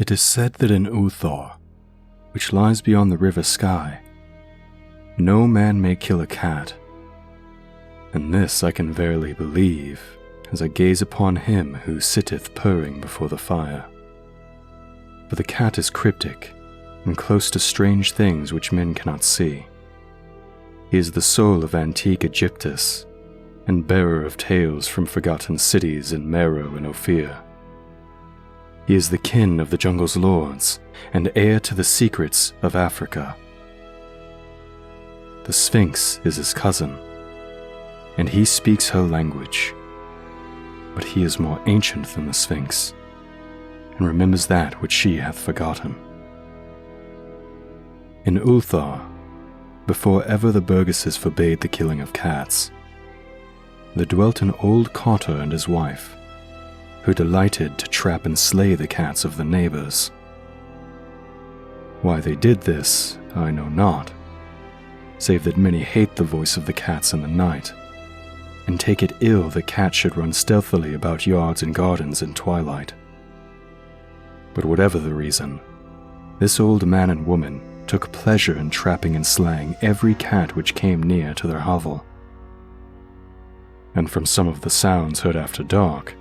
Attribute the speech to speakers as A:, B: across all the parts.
A: It is said that in Ulthar, which lies beyond the river Sky, no man may kill a cat, and this I can verily believe as I gaze upon him who sitteth purring before the fire. For the cat is cryptic and close to strange things which men cannot see. He is the soul of antique Egyptus, and bearer of tales from forgotten cities in Meroe and Ophir. He is the kin of the jungle's lords, and heir to the secrets of Africa. The Sphinx is his cousin, and he speaks her language. But he is more ancient than the Sphinx, and remembers that which she hath forgotten. In Ulthar, before ever the burgesses forbade the killing of cats, there dwelt an old cotter and his wife, who delighted to trap and slay the cats of the neighbors. Why they did this, I know not, save that many hate the voice of the cats in the night, and take it ill that cats should run stealthily about yards and gardens in twilight. But whatever the reason, this old man and woman took pleasure in trapping and slaying every cat which came near to their hovel. And from some of the sounds heard after dark,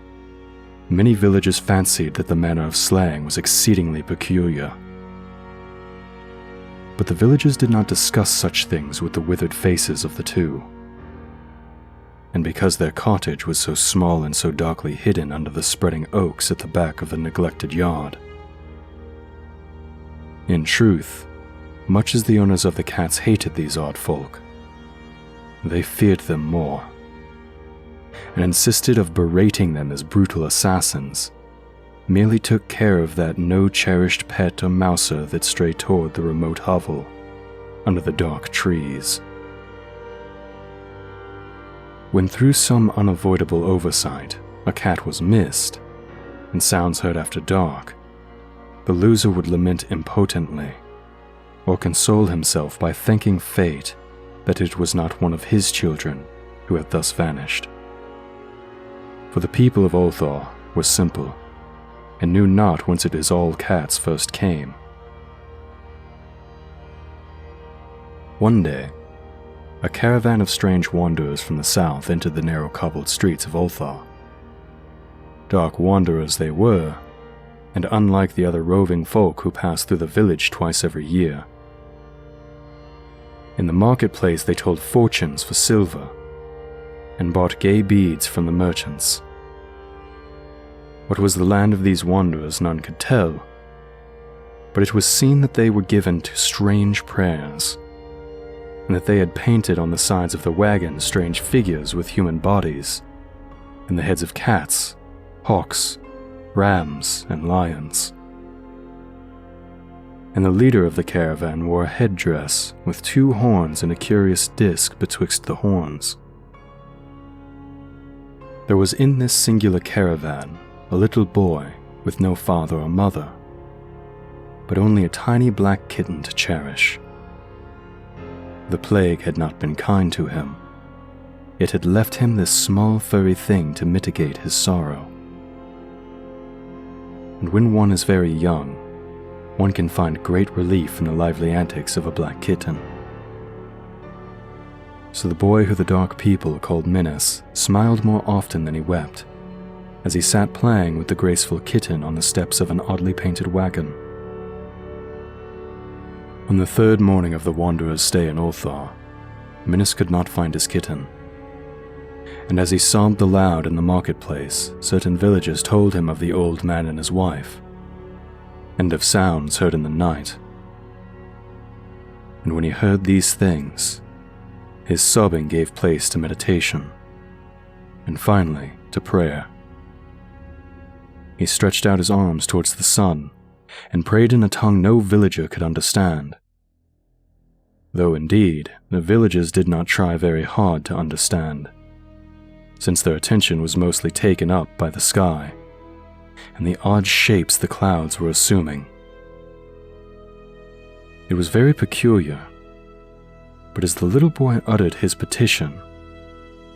A: many villagers fancied that the manner of slaying was exceedingly peculiar. But the villagers did not discuss such things with the withered faces of the two. And because their cottage was so small and so darkly hidden under the spreading oaks at the back of the neglected yard. In truth, much as the owners of the cats hated these odd folk, they feared them more, and insisted of berating them as brutal assassins, merely took care of that no cherished pet or mouser that strayed toward the remote hovel under the dark trees. When through some unavoidable oversight a cat was missed, and sounds heard after dark, the loser would lament impotently, or console himself by thanking fate that it was not one of his children who had thus vanished. For the people of Ulthar were simple, and knew not whence it is all cats first came. One day, a caravan of strange wanderers from the south entered the narrow cobbled streets of Ulthar. Dark wanderers they were, and unlike the other roving folk who passed through the village twice every year. In the marketplace they told fortunes for silver, and bought gay beads from the merchants. What was the land of these wanderers none could tell, but it was seen that they were given to strange prayers, and that they had painted on the sides of the wagons strange figures with human bodies, and the heads of cats, hawks, rams, and lions. And the leader of the caravan wore a headdress with 2 horns and a curious disc betwixt the horns. There was in this singular caravan a little boy with no father or mother, but only a tiny black kitten to cherish. The plague had not been kind to him. It had left him this small furry thing to mitigate his sorrow. And when one is very young, one can find great relief in the lively antics of a black kitten. So the boy who the dark people called Minas smiled more often than he wept, as he sat playing with the graceful kitten on the steps of an oddly painted wagon. On the 3rd morning of the wanderer's stay in Ulthar, Minas could not find his kitten. And as he sobbed aloud in the marketplace, certain villagers told him of the old man and his wife, and of sounds heard in the night. And when he heard these things, his sobbing gave place to meditation, and finally to prayer. He stretched out his arms towards the sun, and prayed in a tongue no villager could understand. Though indeed, the villagers did not try very hard to understand, since their attention was mostly taken up by the sky, and the odd shapes the clouds were assuming. It was very peculiar, but as the little boy uttered his petition,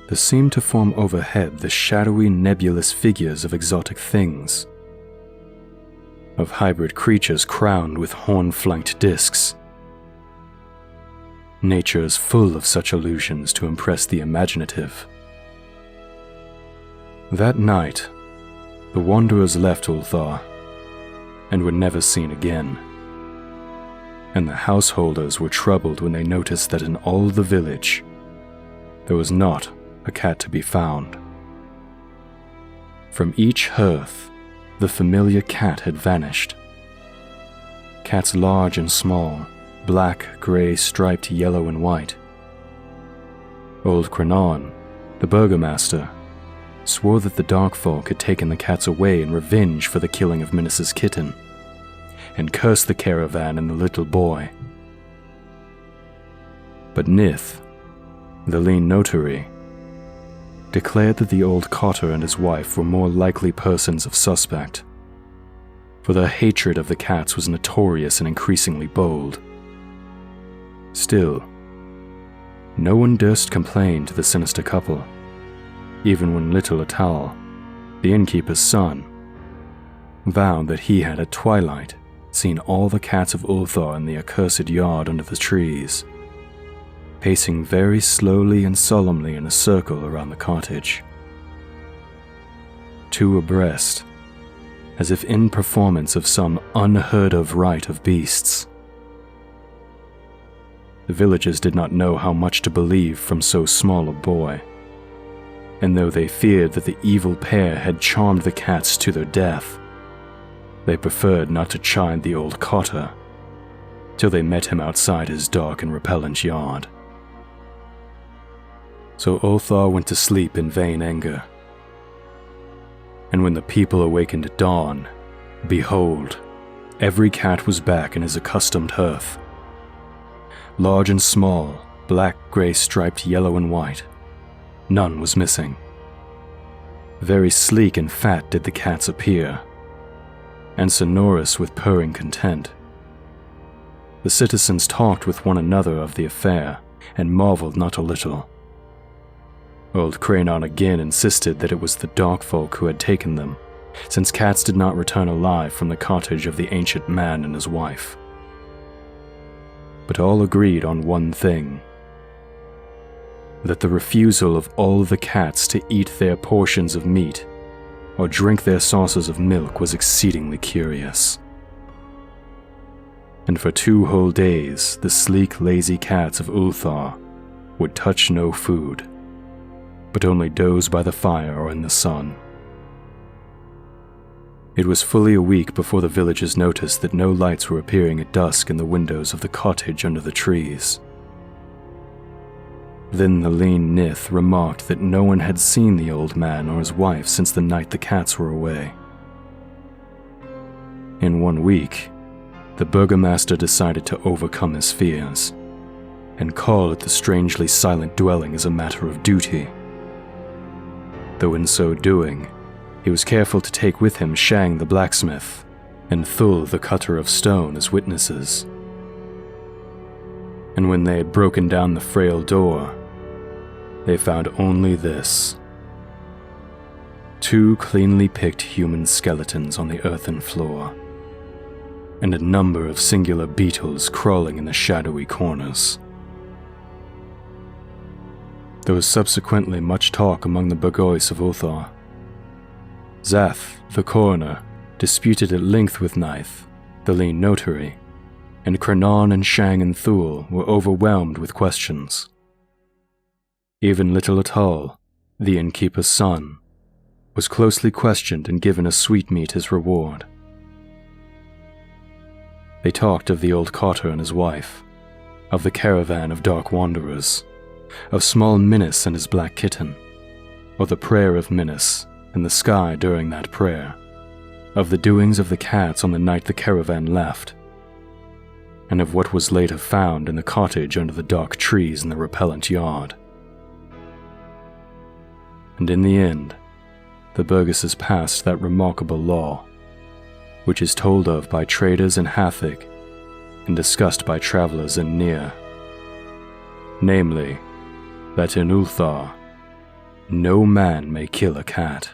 A: there seemed to form overhead the shadowy, nebulous figures of exotic things. of hybrid creatures crowned with horn-flanked discs. Nature is full of such illusions to impress the imaginative. That night, the wanderers left Ulthar and were never seen again, and the householders were troubled when they noticed that in all the village there was not a cat to be found. From each hearth, the familiar cat had vanished. Cats large and small, black, grey, striped yellow and white. Old Crenon, the burgomaster, swore that the dark folk had taken the cats away in revenge for the killing of Minas' kitten, and cursed the caravan and the little boy. But Nith, the lean notary, declared that the old cotter and his wife were more likely persons of suspect, for their hatred of the cats was notorious and increasingly bold. Still, no one durst complain to the sinister couple, even when little Atal, the innkeeper's son, vowed that he had at twilight seen all the cats of Ulthar in the accursed yard under the trees, pacing very slowly and solemnly in a circle around the cottage, two abreast, as if in performance of some unheard-of rite of beasts. The villagers did not know how much to believe from so small a boy, and though they feared that the evil pair had charmed the cats to their death, they preferred not to chide the old cotter till they met him outside his dark and repellent yard. So Ulthar went to sleep in vain anger. And when the people awakened at dawn, behold, every cat was back in his accustomed hearth. Large and small, black, grey, striped, yellow and white, none was missing. Very sleek and fat did the cats appear, and sonorous with purring content. The citizens talked with one another of the affair, and marveled not a little. Old Crenon again insisted that it was the dark folk who had taken them, since cats did not return alive from the cottage of the ancient man and his wife. But all agreed on one thing, that the refusal of all the cats to eat their portions of meat or drink their saucers of milk was exceedingly curious. And for 2 whole days the sleek, lazy cats of Ulthar would touch no food, but only doze by the fire or in the sun. It was fully a week before the villagers noticed that no lights were appearing at dusk in the windows of the cottage under the trees. Then the lean Nith remarked that no one had seen the old man or his wife since the night the cats were away. In 1 week, the burgomaster decided to overcome his fears and call at the strangely silent dwelling as a matter of duty. Though in so doing, he was careful to take with him Shang the blacksmith and Thul the cutter of stone as witnesses. And when they had broken down the frail door, they found only this: 2 cleanly picked human skeletons on the earthen floor, and a number of singular beetles crawling in the shadowy corners. There was subsequently much talk among the Burgoyes of Ulthar. Zath, the coroner, disputed at length with Nith, the lean notary, and Crenon and Shang and Thul were overwhelmed with questions. Even little Atal, the innkeeper's son, was closely questioned and given a sweetmeat as reward. They talked of the old cotter and his wife, of the caravan of dark wanderers, of small Minas and his black kitten, of the prayer of Minas and the sky during that prayer, of the doings of the cats on the night the caravan left, and of what was later found in the cottage under the dark trees in the repellent yard. And in the end, the burgesses passed that remarkable law, which is told of by traders in Hathig and discussed by travelers in Nir, namely, that in Ulthar, no man may kill a cat.